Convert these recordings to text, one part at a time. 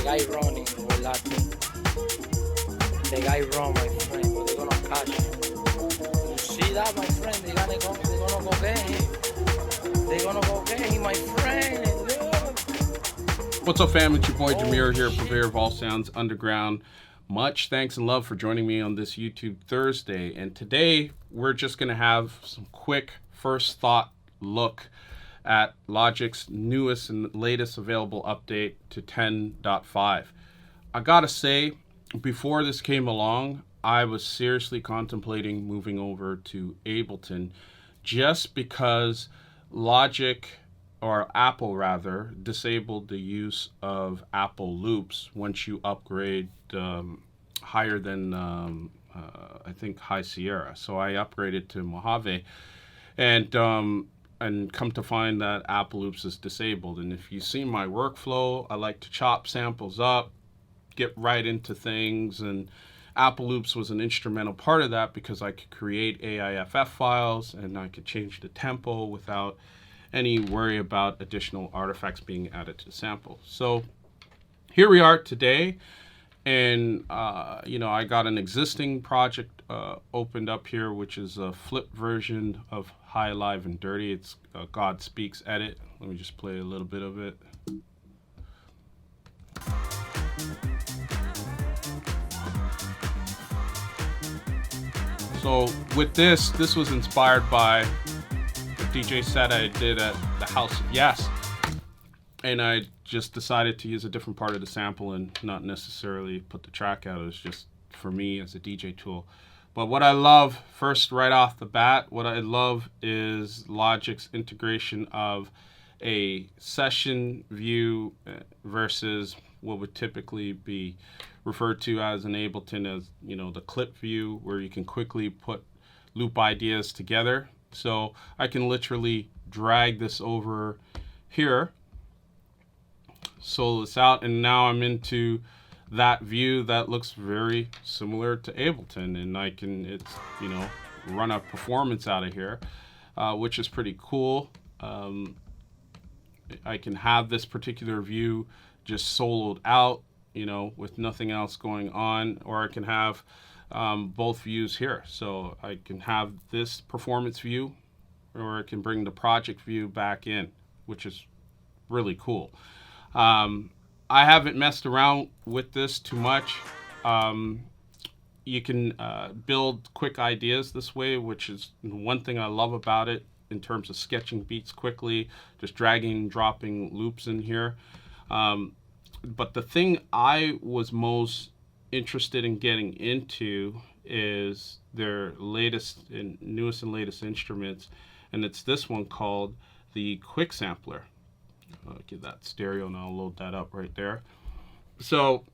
guy running with Latin. The guy run, my friend, but they're gonna catch him. You see that, my friend? They're gonna go get him. They're gonna go get him, my friend. Look. What's up, fam? It's your boy Demuir here, Shit. purveyor of all sounds underground. Much thanks and love for joining me on this YouTube Thursday. And today we're just going to have some quick first thought look at Logic's newest and latest available update to 10.5. I gotta say, before this came along, I was seriously contemplating moving over to Ableton just because Logic, or Apple rather, disabled the use of Apple loops once you upgrade higher than I think High Sierra. So I upgraded to Mojave, and come to find that Apple loops is disabled. And if you see my workflow, I like to chop samples up, get right into things, and Apple loops was an instrumental part of that because I could create AIFF files and I could change the tempo without any worry about additional artifacts being added to the sample. So here we are today, and I got an existing project opened up here, which is a flip version of High, Live, and Dirty. It's God Speaks edit. Let me just play a little bit of it. So with this was inspired by a DJ set I did at the House of Yes, and I just decided to use a different part of the sample and not necessarily put the track out. It was just for me as a DJ tool. But what I love, first right off the bat, what I love is Logic's integration of a session view versus what would typically be referred to as in Ableton as, the clip view, where you can quickly put loop ideas together. So I can literally drag this over here, solo this out, and now I'm into that view that looks very similar to Ableton, and I can run a performance out of here, which is pretty cool. I can have this particular view just soloed out, with nothing else going on, or I can have both views here. So I can have this performance view, or I can bring the project view back in, which is really cool. I haven't messed around with this too much. You can build quick ideas this way, which is one thing I love about it in terms of sketching beats quickly, just dragging and dropping loops in here. But the thing I was most interested in getting into is their latest and newest and latest instruments, and it's this one called the Quick Sampler. I'll get that stereo and I'll load that up right there. So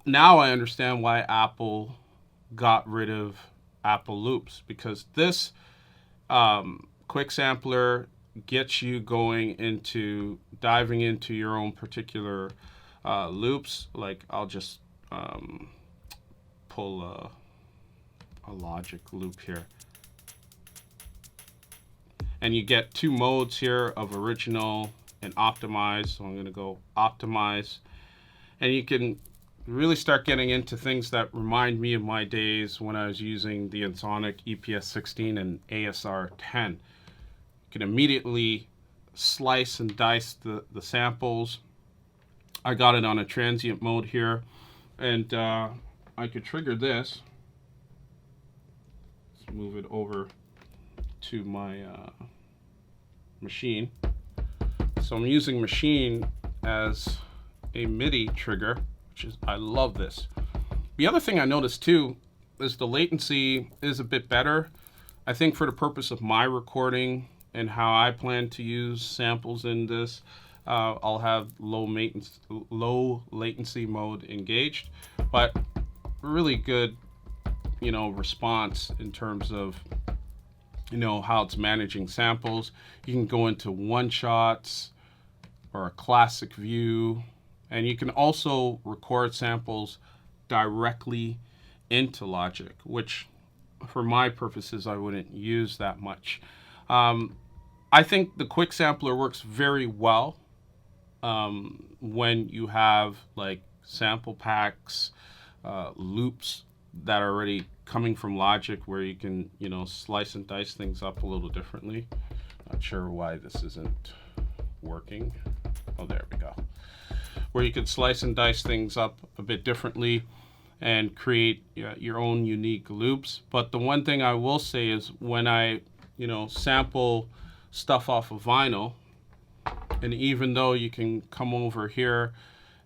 now I understand why Apple got rid of Apple loops, because this Quick Sampler gets you going into diving into your own particular loops. Like I'll just pull a Logic loop here, and you get two modes here of original and optimize. So I'm going to go optimize, and you can really start getting into things that remind me of my days when I was using the Ensoniq EPS16 and ASR10. You can immediately slice and dice the samples. I got it on a transient mode here, and I could trigger this. Let's move it over to my machine. So I'm using machine as a MIDI trigger, which is, I love this. The other thing I noticed too is the latency is a bit better. I think for the purpose of my recording and how I plan to use samples in this, I'll have low latency mode engaged, but really good, response in terms of how it's managing samples. You can go into one shots or a classic view, and you can also record samples directly into Logic, which for my purposes I wouldn't use that much. I think the Quick Sampler works very well when you have like sample packs, loops that are already coming from Logic, where you can, slice and dice things up a little differently. Not sure why this isn't working. Oh, there we go. Where you can slice and dice things up a bit differently and create your own unique loops. But the one thing I will say is when I, sample stuff off of vinyl, and even though you can come over here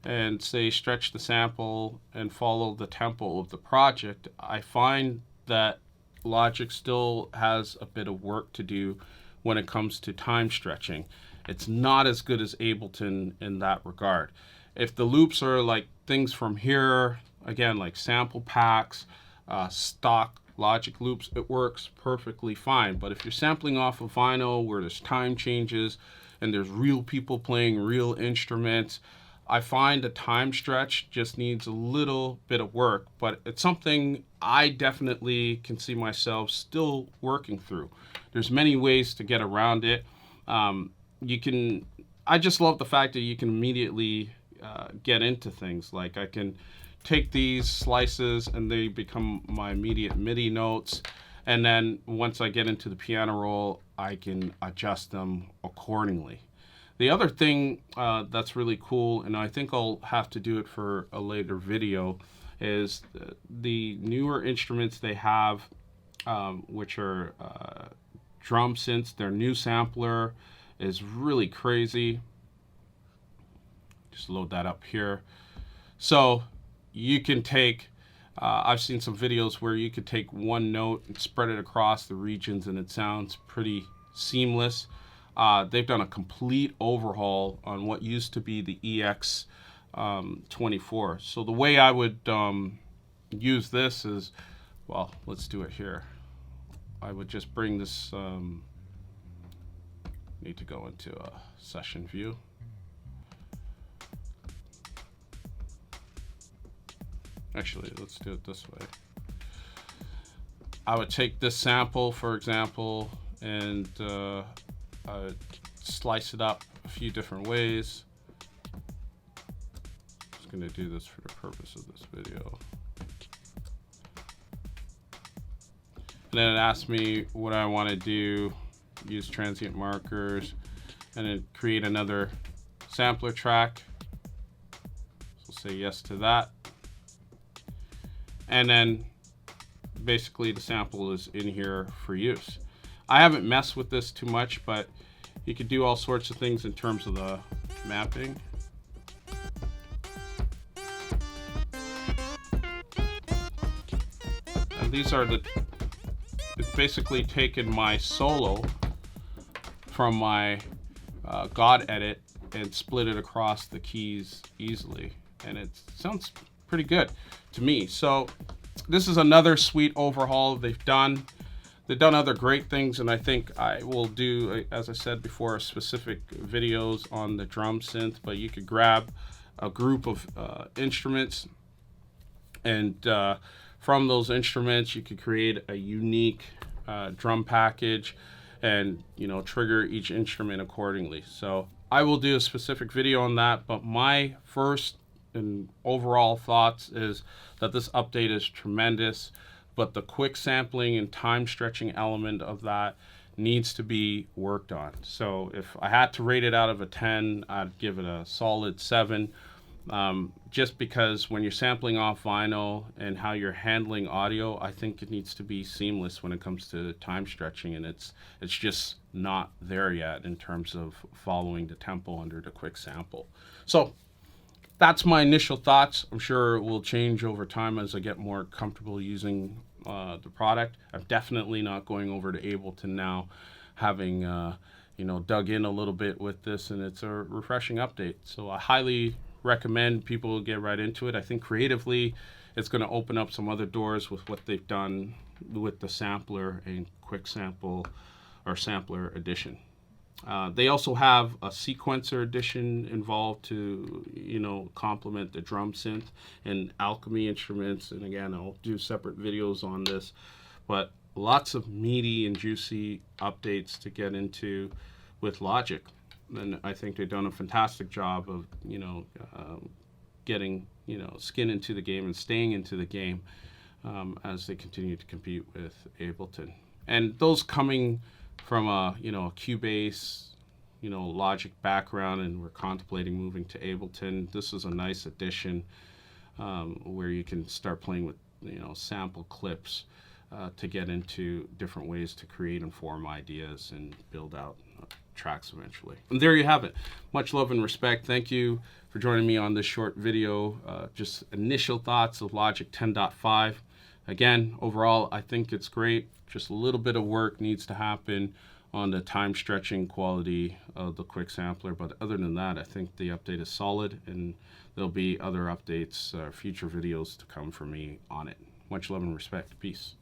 and say stretch the sample and follow the tempo of the project, I find that Logic still has a bit of work to do when it comes to time stretching. It's not as good as Ableton in that regard. If the loops are like things from here, again, like sample packs, stock Logic loops, it works perfectly fine. But if you're sampling off of vinyl where there's time changes and there's real people playing real instruments, I find a time stretch just needs a little bit of work, but it's something I definitely can see myself still working through. There's many ways to get around it. I just love the fact that you can immediately get into things. Like I can take these slices and they become my immediate MIDI notes. And then once I get into the piano roll, I can adjust them accordingly. The other thing that's really cool, and I think I'll have to do it for a later video, is the newer instruments they have, which are drum synths. Their new sampler is really crazy. Just load that up here. So you can take, I've seen some videos where you could take one note and spread it across the regions and it sounds pretty seamless. They've done a complete overhaul on what used to be the EX24. So the way I would use this is, well, let's do it here. I would just bring this, need to go into a session view. Actually, let's do it this way. I would take this sample, for example, and I would slice it up a few different ways. I'm just going to do this for the purpose of this video. And then it asks me what I want to do, use transient markers, and then create another sampler track. So say yes to that. And then basically the sample is in here for use. I haven't messed with this too much, but you could do all sorts of things in terms of the mapping. And these are it's basically taken my solo from my God edit and split it across the keys easily. And it sounds pretty good to me. So this is another sweet overhaul they've done. They've done other great things, and I think I will do, as I said before, specific videos on the drum synth, but you could grab a group of instruments, and from those instruments you could create a unique drum package and trigger each instrument accordingly. So I will do a specific video on that, but my first and overall thoughts is that this update is tremendous, but the quick sampling and time stretching element of that needs to be worked on. So if I had to rate it out of a 10, I'd give it a solid 7, just because when you're sampling off vinyl and how you're handling audio, I think it needs to be seamless when it comes to time stretching, and it's just not there yet in terms of following the tempo under the quick sample. So that's my initial thoughts. I'm sure it will change over time as I get more comfortable using the product. I'm definitely not going over to Ableton now, having dug in a little bit with this, and it's a refreshing update. So I highly recommend people get right into it. I think creatively it's going to open up some other doors with what they've done with the sampler and quick sample or sampler edition. They also have a sequencer edition involved to, complement the drum synth and Alchemy instruments. And again, I'll do separate videos on this, but lots of meaty and juicy updates to get into with Logic. and I think they've done a fantastic job of, getting, skin into the game and staying into the game as they continue to compete with Ableton. And those coming from a Cubase, Logic background, and we're contemplating moving to Ableton, this is a nice addition where you can start playing with, sample clips to get into different ways to create and form ideas and build out tracks eventually. And there you have it. Much love and respect. Thank you for joining me on this short video. Just initial thoughts of Logic 10.5. Again, overall, I think it's great. Just a little bit of work needs to happen on the time stretching quality of the quick sampler. But other than that, I think the update is solid, and there'll be other updates, future videos to come from me on it. Much love and respect. Peace.